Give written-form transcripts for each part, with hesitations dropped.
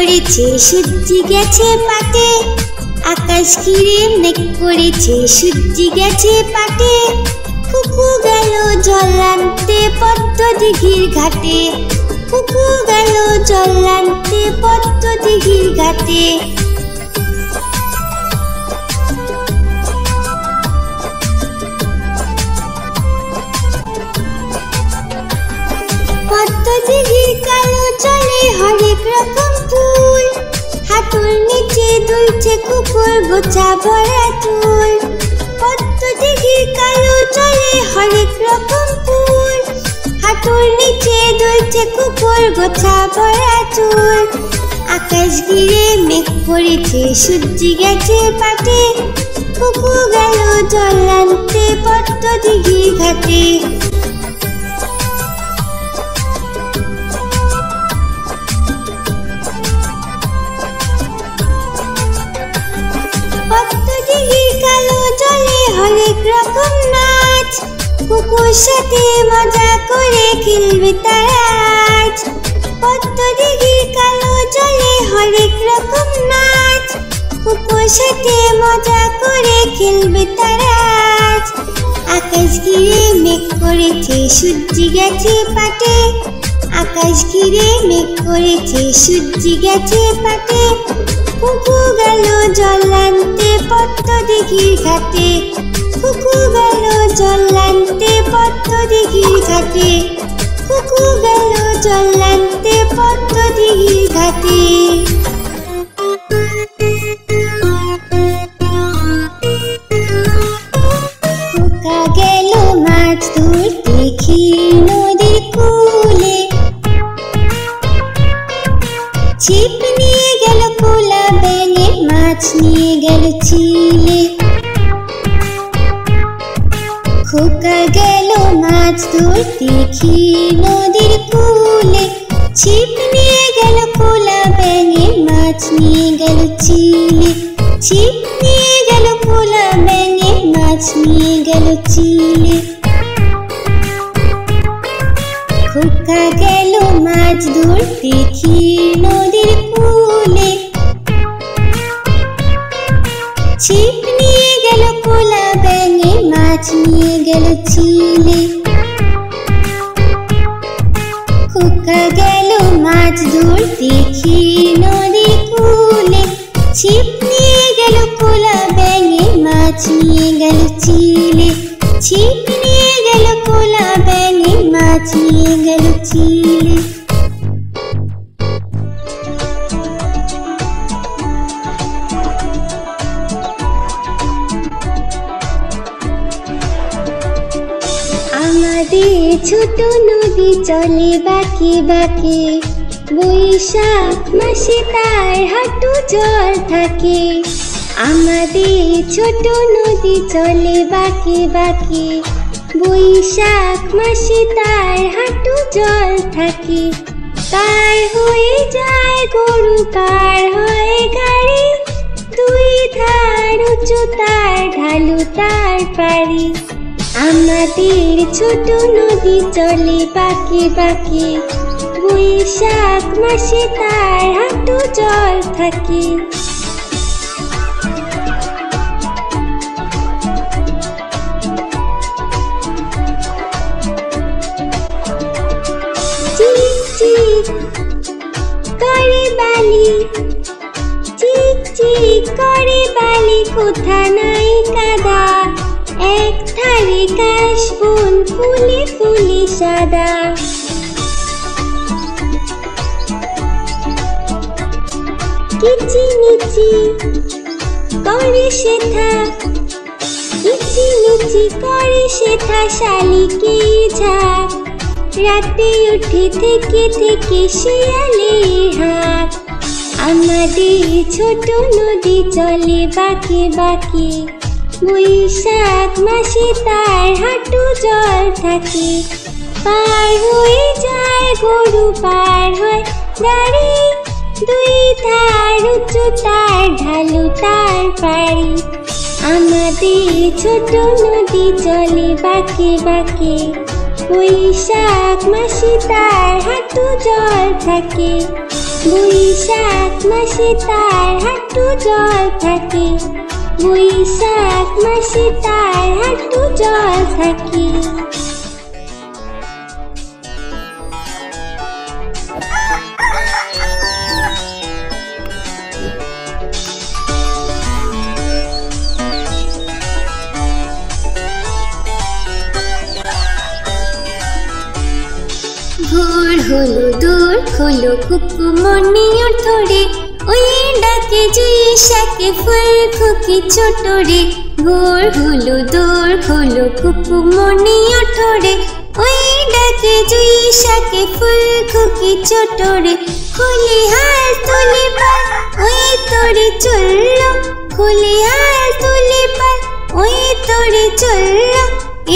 করেছে সূর্যি গেছে পাটে, আকাশ ঘিরে মেঘ করেছে সূর্যি গেছে পাটে। কুকু গেল জল আনতে পদ্ম দিঘির ঘাটে, কুকু গেল জল আনতে পদ্ম দিঘির ঘাটে। পদ্ম দিঘির কালো জলে হরেক রকম ফুল, হাঁটুর নিচে দুলছে কুকুর গোছা ভরা চুল। পদ্ম দিঘির কালো জলে হরেক রকম ফুল, হাঁটুর নিচে দুলছে কুকুর গোছা ভরা চুল। আকাশ ঘিরে মেঘ করেছে সূর্যি গেছে পাটে, কুকু গেল জল আনতে পদ্ম দিঘির ঘাটে। পদ্ম দিঘির কালো জলে হরেক রকম নাচ, কুকুর সাথে মজা করে খেলবে তারা আজ। পদ্ম দিঘির কালো জলে হরেক রকম নাচ, কুকুর সাথে মজা করে খেলবে তারা আজ। আকাশ ঘিরে মেঘ করেছে সূর্যি গেছে পাটে, আকাশ ঘিরে মেঘ করেছে সূর্যি গেছে পাটে। কুকু গেল জল আনতে পদ্ম দিঘির ঘাটে, কুকু গেল জল আনতে পদ্ম দিঘির ঘাটে, কুকু গেল জল আনতে পদ্ম দিঘির ঘাটে। খোকা গেল মাছ ধরতে ক্ষীর নদীর কূলে, ছিপ নিয়ে গেল কোলা ব্যাঙে, মাছ নিয়ে গেল চিলে। খোকা গেল মাছ ধরতে ক্ষীর নদীর কূলে, ছিপ নিয়ে গেল কোলা ব্যাঙে, মাছ নিয়ে গেল চিলে। ছিপ নিয়ে গেল কোলা ব্যাঙে, মাছ নিয়ে গেল চিলে। খোকা গেল মাছ ধরতে ক্ষীর নদীর কূলে, ছিপ নিয়ে গেল কোলা ব্যাঙে, মাছ নিয়ে গেল চিলে। খোকা গেল মাছ ধরতে ক্ষীর নদীর কূলে, ছিপ নিয়ে গেল কোলা ব্যাঙে, মাছ নিয়ে গেল চিলে। ছিপ নিয়ে গেল কোলা ব্যাঙে, মাছ নিয়ে গেল চিলে। আমাদের ছোট নদী চলে বাঁকে বাঁকে, বৈশাখ মাসে তার হাঁটু জল থাকে। আমাদের ছোট নদী চলে বাঁকে বাঁকে, বৈশাখ মাসে তার হাঁটু জল থাকে। পার হয়ে যায় গরু, পার হয় গাড়ি, দুই ধার উঁচু তার, ঢালু তার পারি। আমাদের ছোট নদী চলে বাঁকে বাঁকে, বৈশাখ মাসে তার হাঁটু জল থাকে। চিক চিক করে বালি, চিক চিক করে বালি, কোথা নাই কাদা। এক ধারে কাশবন ফুলে ফুলে সাদা। কিচিমিচি করে শেঠা, কিচিমিচি করে শেঠা, শালিকে ঝাঁক। রাতে উঠে থেকে থেকে শিয়ালের হাঁক। আমাদের ছোট নদী চলে বাঁকে বাঁকে, বৈশাখ মাসে তার হাঁটু জল থাকে। পার হয়ে যায় গরু, পার হয় গাড়ি, দুই ধার উঁচু তার, ঢালু তার পারি। আমাদের ছোট নদী চলে বাঁকে বাঁকে, বৈশাখ মাসে তার হাঁটু জল থাকে। বৈশাখ মাসে তার হাঁটু জল থাকে, বৈশাখ মাসে তার হাঁটু জল থাকে। ভোর হলো দূর হলো কুকুমনি ওঠরে, ওই ডাকে জুই শাকে ফুল খুকি ছোট রে। ভোর হলো দূর হলো কুকুমনি ওঠরে, ওই ডাকে জুই শাকে ফুল খুকি ছোট রে। খুলি হাত তুলি পাল ওই তোরে চললো, খুলি হাত তুলি পাল ওই তোরে চললো।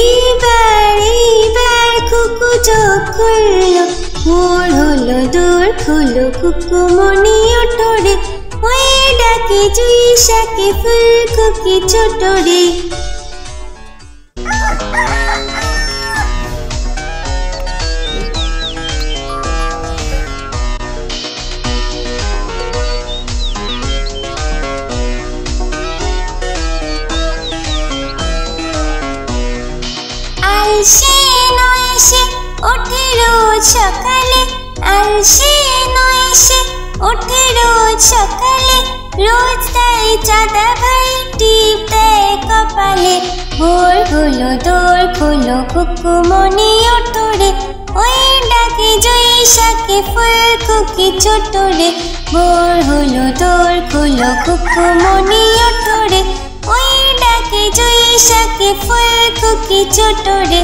এইবার এইবার কুকু চোখ খুললো, ভোর হলো দূর হলো কুকুমনি ওঠরে, ওই ডাকে জুই শাকে ফুল খুকি ছোট রে। আলসে নয় সে ওঠে রোজ সকালে, আলসে নয় সে ওঠে রোজ সকালে। রোজ তাই চাঁদা ভাই টিপ দেয় কপালে। ভোর হলো দোর হলো কুকুমনি ওঠরে, ওই ডাকে জুই শাকে ফুল খুকি ছোট রে। ভোর হলো দোর হলো কুকুমনি ওঠরে, ওই ডাকে জুই শাকে ফুল খুকি ছোট রে।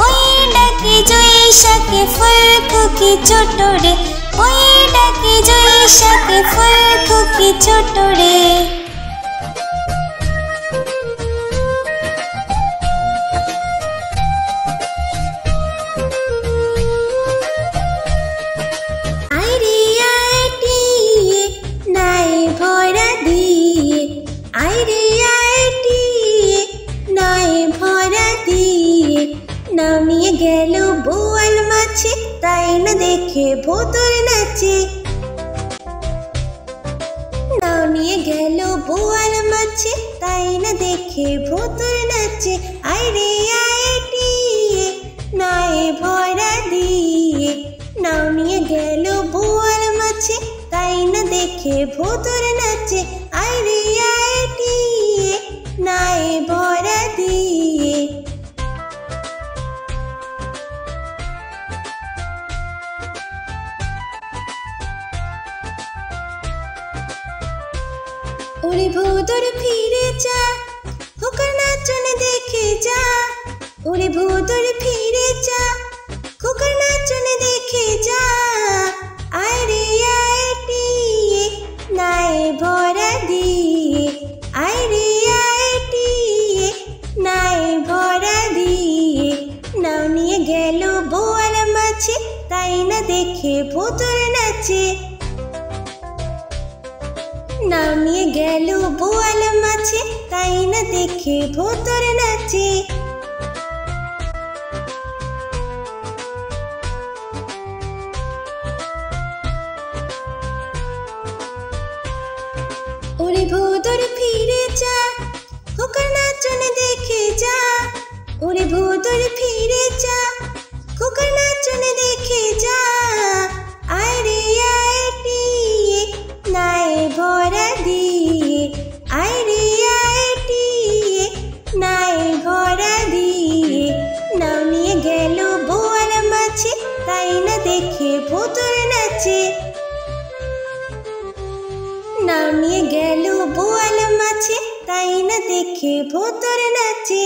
ওই ডাকে জুই শাকে ফুল খুকি ছোট রে, ওই ডাকে জুই শাকে ফুল খুকি ছোট রে। আইরে আইটিয়ে নাই ভরা দিয়ে, আইরে আইটিয়ে নাই ভরা দিয়ে। নামিয়ে গেল বোয়াল মাছে, তাই না দেখে ভোতর নাচে। নামিয়ে গেল বোয়াল মাছে, তাই না দেখে ভোতর নাচে। আইরে আইটিয়ে নাই ভরা দিয়ে, নামিয়ে গেল বোয়াল মাছে, তাই না দেখে ভোতর নাচে। আইরে আইটিয়ে নাই ভরা দিয়ে। ওরে ভোদর ফিরে যা, খোকার নাচন দেখে যা। ওরে ভোদর ফিরে যা, খোকার নাচন দেখে যা। আইরে আইটিয়ে নাই ভরা দিয়ে, আইরে আইটিয়ে নাই ভরা দিয়ে। নাও নিয়ে গেল বোয়াল মাছে, তাই না দেখে ভোতর নাচে। নামিয়ে গেল বোয়াল মাছে, তাই না দেখে ভোতর নাচে। ওরে ভোদর ফিরে যা, খোকার নাচন দেখে যা। ওরে ভোদর ফিরে যা, খোকার নাচন দেখে যা। আইরে আইটিয়ে নাই ভরা দিয়ে, আইরে আইটিয়ে নাই ভরা দিয়ে। নাও নিয়ে গেল বোয়াল মাছে, তাই না দেখে ভোতর নাচে। নাও নিয়ে গেল বোয়াল মাছে, তাই না দেখে ভোতর নাচে।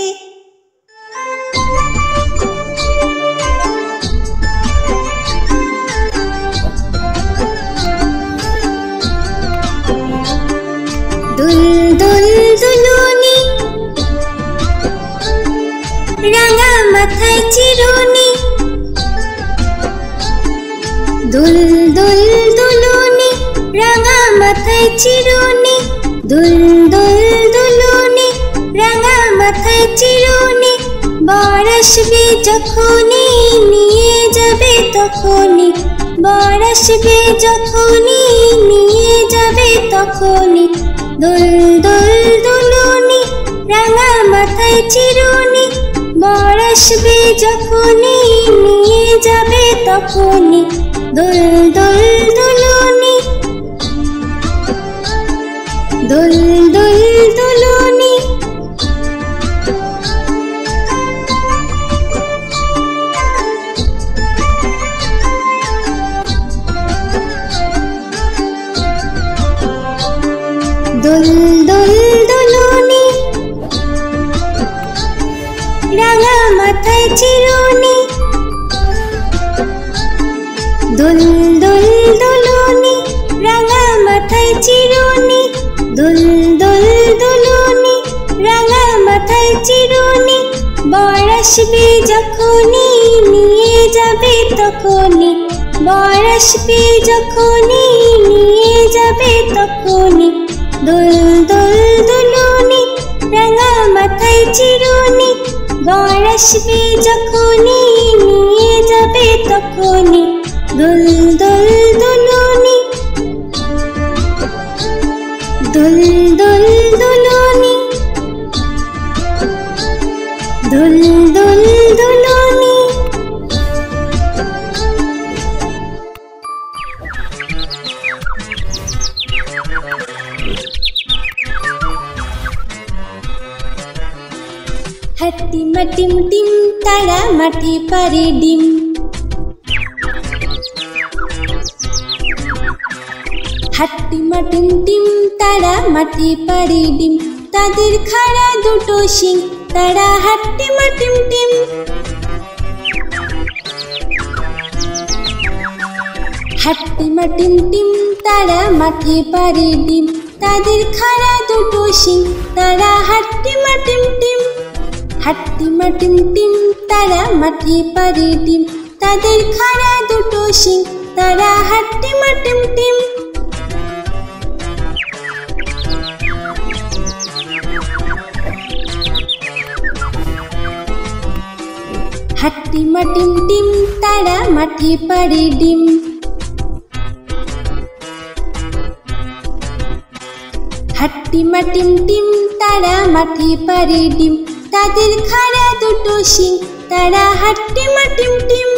দুল দুল দুলুনি, রাঙা মাথায় চিরুনি। দুল দুল দুলুনি, রাঙা মাথায় চিরুনি। দুল দুল দুলুনি, রাঙা মাথায় চিরুনি। বর আসবে যখনই, নিয়ে যাবে তখনই। বর আসবে যখনই নিয়ে যাবে তখনই দোল দোল দুলুনি রাঙা মাথায় চিরুনি বর আসবে যখনই নিয়ে যাবে তখনই দোল দোল দুলুনি দোল দোল দুলুনি দোল দোল দুলুনি রাঙা মাথায় চিরুনি দোল দোল দুলুনি রাঙা মাথায় চিরুনি দোল দোল দুলুনি রাঙা মাথায় চিরুনি বর আসবে যখনই নিয়ে যাবে তখনই বর আসবে যখনই নিয়ে যাবে তখনই দোল দোল দুলুনি রাঙা মাথায় চিরুনি বর আসবে যখনই নিয়ে যাবে তখনই দোল দোল দুলুনি দোল দোল দুলুনি দোল দোল দুলুনি হাতি মাটিম টিম তারা মাটি পারে ডিম হাতি মাটিম টিম তারা মাটি পারে ডিম তাদের খাড়া দুটো শিং তারা হাতি মাটিম টিম হাতি মাটিম টিম তারা মাটি পারে ডিম তাদের খাড়া দুটো শিং তারা হাতি মাটিম টিম হাতি মাটিম টিম তারা মাটি পারে ডিম তাদের খাড়া দুটো শিং তারা হাতি মাটিম টিম হাতি মাটিম টিম তারা মাটি পারে ডিম হাতি মাটিম টিম তারা মাটি পারে ডিম তাদের খাড়া দুটো শিং তারা হাতি মাটিম টিম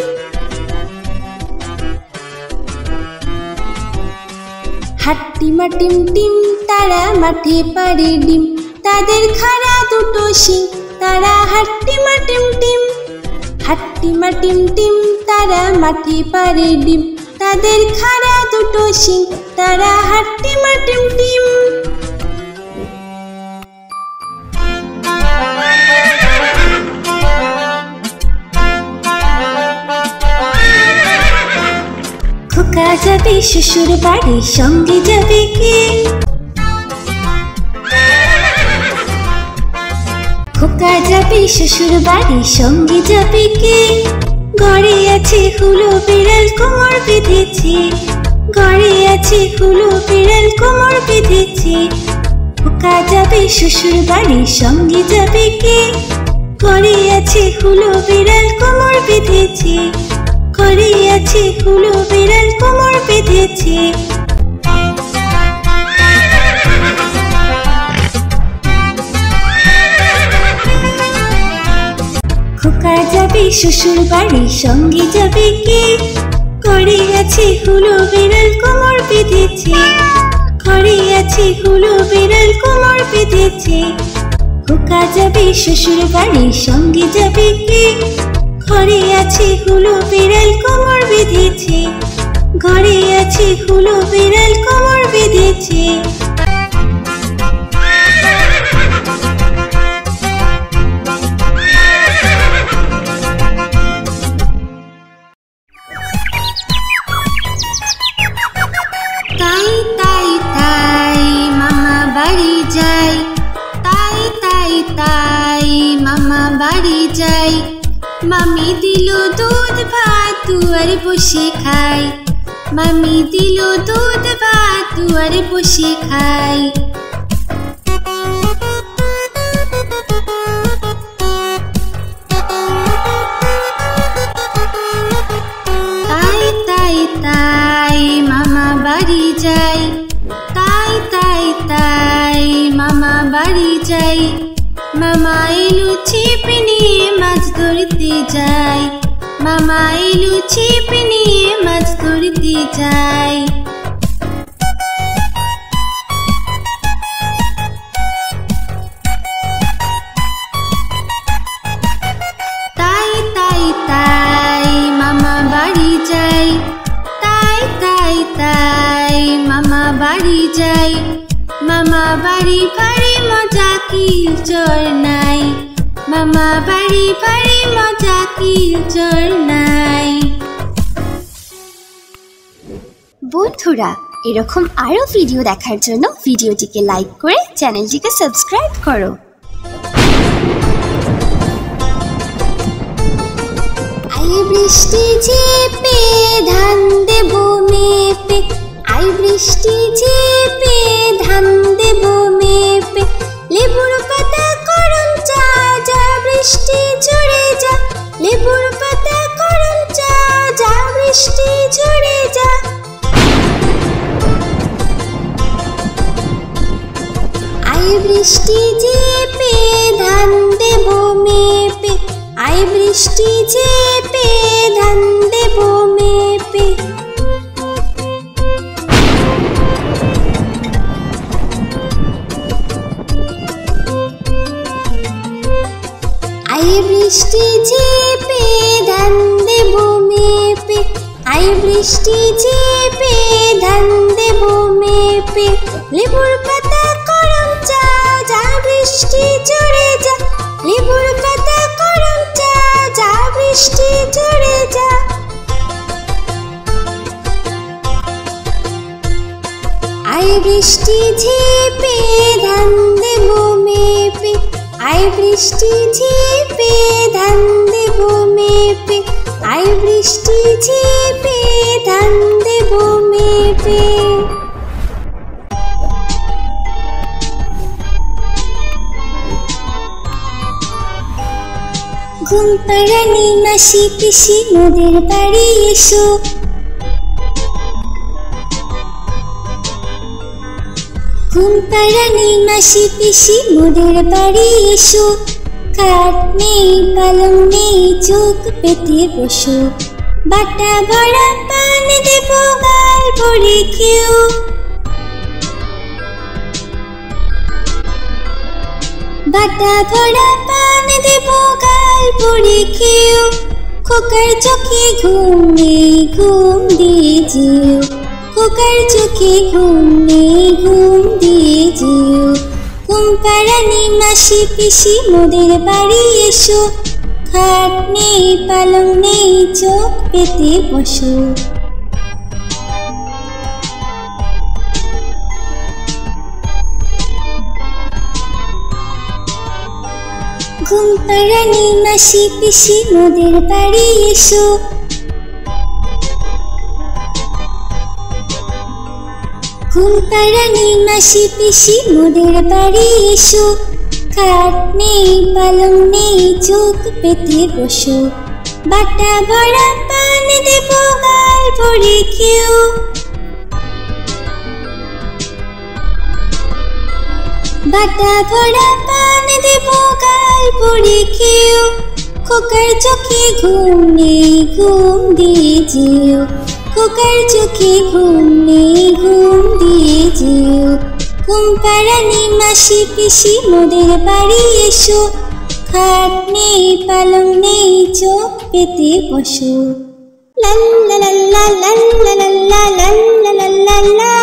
হাতি মাটিম টিম তারা মাটি পারে ডিম তাদের খাড়া দুটো শিং তারা হাতি মাটিম টিম হাতি মাটিম টিম তারা মাটি পারে ডিম তাদের খাড়া দুটো শিং তারা হাতি মাটিম টিম খোকা যাবে শ্বশুর বাড়ি সঙ্গে যাবে কে খোকা যাবে শ্বশুর বাড়ি সঙ্গে যাবে কে ঘরে আছে হুলো বিড়াল কোমর বেঁধেছে ঘরে আছে হুলো বিড়াল কোমর বেঁধেছে খোকা যাবে শ্বশুর বাড়ি সঙ্গে যাবে কে ঘরে আছে হুলো বিড়াল কোমর বেঁধেছে ঘরে আছে হুলো বিড়াল কোমর বেঁধেছে খোকা যাবে শ্বশুর বাড়ি সঙ্গে যাবে কে ঘরে আছে হুলো বিড়াল কোমর বেঁধেছে ঘরে আছে হুলো বিড়াল কোমর বেঁধেছে খোকা যাবে শ্বশুর বাড়ি সঙ্গে যাবে কে ঘরে আছে হুলো বিড়াল কোমর বেঁধেছে ঘরে আছে হুলো বিড়াল কোমর বেঁধেছে তাই তাই তাই মামা বাড়ি যাই তাই তাই তাই মামা বাড়ি যাই মামি দিল দুধ ভাত দুয়ারে বসে খাই মামি দিল দুধ ভাত দুয়ারে বসে খাই তাই তাই তাই যাই, মামা এলো ছিপ নিয়ে মাছ ধরতে যাই, মামা এলো ছিপ নিয়ে মাছ ধরতে যাই। তাই তাই তাই মামা বাড়ি যাই, তাই তাই তাই মামা বাড়ি যাই, মামা বাড়ি ভারী মজা কি জোর নাই, মামা বাড়ি ভারী মজা কি জোর নাই। বন্ধুরা, এরকম আরো ভিডিও দেখার জন্য ভিডিওটিকে লাইক করে চ্যানেলটিকে সাবস্ক্রাইব করো। আই বৃষ্টি ঝেপে ধান দেব মেপে, আই বৃষ্টি ঝেপে ধান দেব মেপে, লেবুর পাতা করম চা যা বৃষ্টি ঝরে যা, লেবুর পাতা করম চা যা বৃষ্টি ঝরে যা। আই বৃষ্টি ঝেপে ধান দেব মেপে, আই বৃষ্টি ঝেপে ধান দেব মেপে। আই বৃষ্টি ঝেপে ধান দেব মেপে, আই বৃষ্টি ঝেপে ধান দেব মেপে, লেবুর পাতা করম চা যা বৃষ্টি ঝরে যা, লেবুর পাতা করম চা যা বৃষ্টি ঝরে যা। আই বৃষ্টি ঝেপে ধান দেব মেপে, আই বৃষ্টি ঝেপে ধান দেব মেপে, আই বৃষ্টি ঝেপে ধান দেব মেপে। ঘুম পাড়ানি মাসি পিসি মোদের বাড়ি এসো, ঘুম পাড়ানি মাসি পিসি মোদের বাড়ি এসো, খাট নেই পালং নেই চোখ পেতে বসো, বাটা ভরা পান দেব গাল ভরে খেও, বাটা ভরা পান দেব গাল ভরে খেও, খোকার চোখে ঘুম নেই ঘুম দিয়ে যেও, খোকার চোখে ঘুম নেই ঘুম দিয়ে যেও। ঘুম পাড়ানি মাসি পিসি মোদের বাড়ি এসো, খাট নেই পালং নেই চোখ পেতে বসো। ঘুম পাড়ানি মাসি পিসি মোদের বাড়ি এসো, ঘুম পাড়ানি মাসি পিসি মোদের বাড়ি এসো, খাট নেই পালং নেই চোখ পেতে বসো, বাটা ভরা পান দেব গাল ভরে খেও, বাটা ভরা পান দেব গাল ভরে খেও, খোকার চোখে ঘুম নেই ঘুম দিয়ে যেও, খোকার চোখে ঘুম নেই ঘুম দিয়ে যেও। ঘুম পাড়ানি মাসি পিসি মোদের বাড়ি এসো, খাট নেই পালং নেই চোখ পেতে বসো। লাল্লা লাল্লা লাল্লা লাল্লা লাল্লা লাল্লা লা,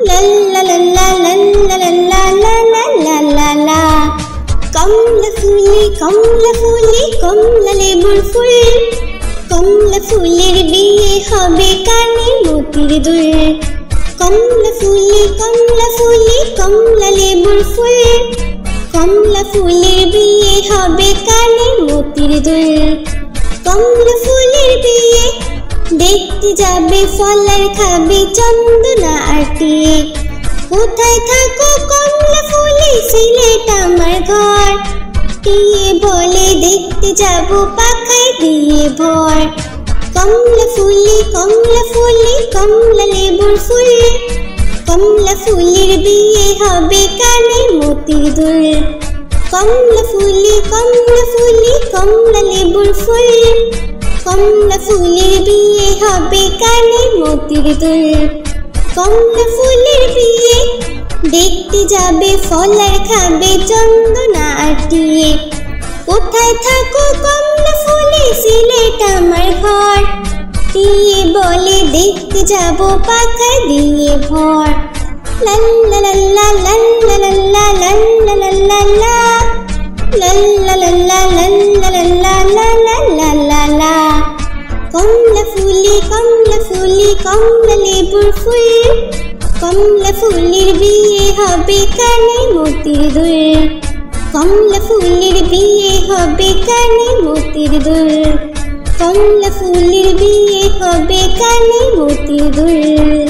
লাল্লা লাল্লা লাল্লা লাল্লা লাল্লা লাল্লা। কমলা ফুলি কমলা লেবুর ফুল, কমলা ফুলের বিয়ে হবে কানে মোতির দুল, কমলা ফুলি কমলা লেবুর ফুল, কমলা ফুলের বিয়ে হবে কানে মোতির দুল। কমলা ফুলের বিয়ে দেখতে যাবে ফলার খাবে চন্দনা আরতি, কোথায় থাকো কমলা ফুলি সিলেট আমার ঘর, টিয়ে বলে দেখতে যাবো পাখায় দিয়ে ভর। কমলা ফুলি কমলা লেবুর ফুল, কমলা ফুলের বিয়ে হবে কানে মতির দুল। কমলা ফুলি কমলা লেবুর ফুল। কমলা ফুলের বিয়ে হবে কানে মতির দুল। কমলা ফুলের বিয়ে দেখতে যাবে ফল আর খাবে চন্দনা আটিয়ে। কোথায় থাকো কমলা ফুলে সিলেট আমার ঘর। দিয়ে বলে দেখতে যাব পাখা দিয়ে ভর। লাল্লা লাল্লা লাল্লা লাল্লা লাল্লা লাল্লা লা লাল্লা লাল্লা লাল্লা লাল্লা লাল্লা লাল্লা। কমলা ফুলি কমলা লেবুর ফুল। কমলা ফুলের বিয়ে হবে কানে মতির দুল। কমলা ফুলের বিয়ে হবে কানে মতির দুল। কমলা ফুলের বিয়ে হবে কানে মতির দুল।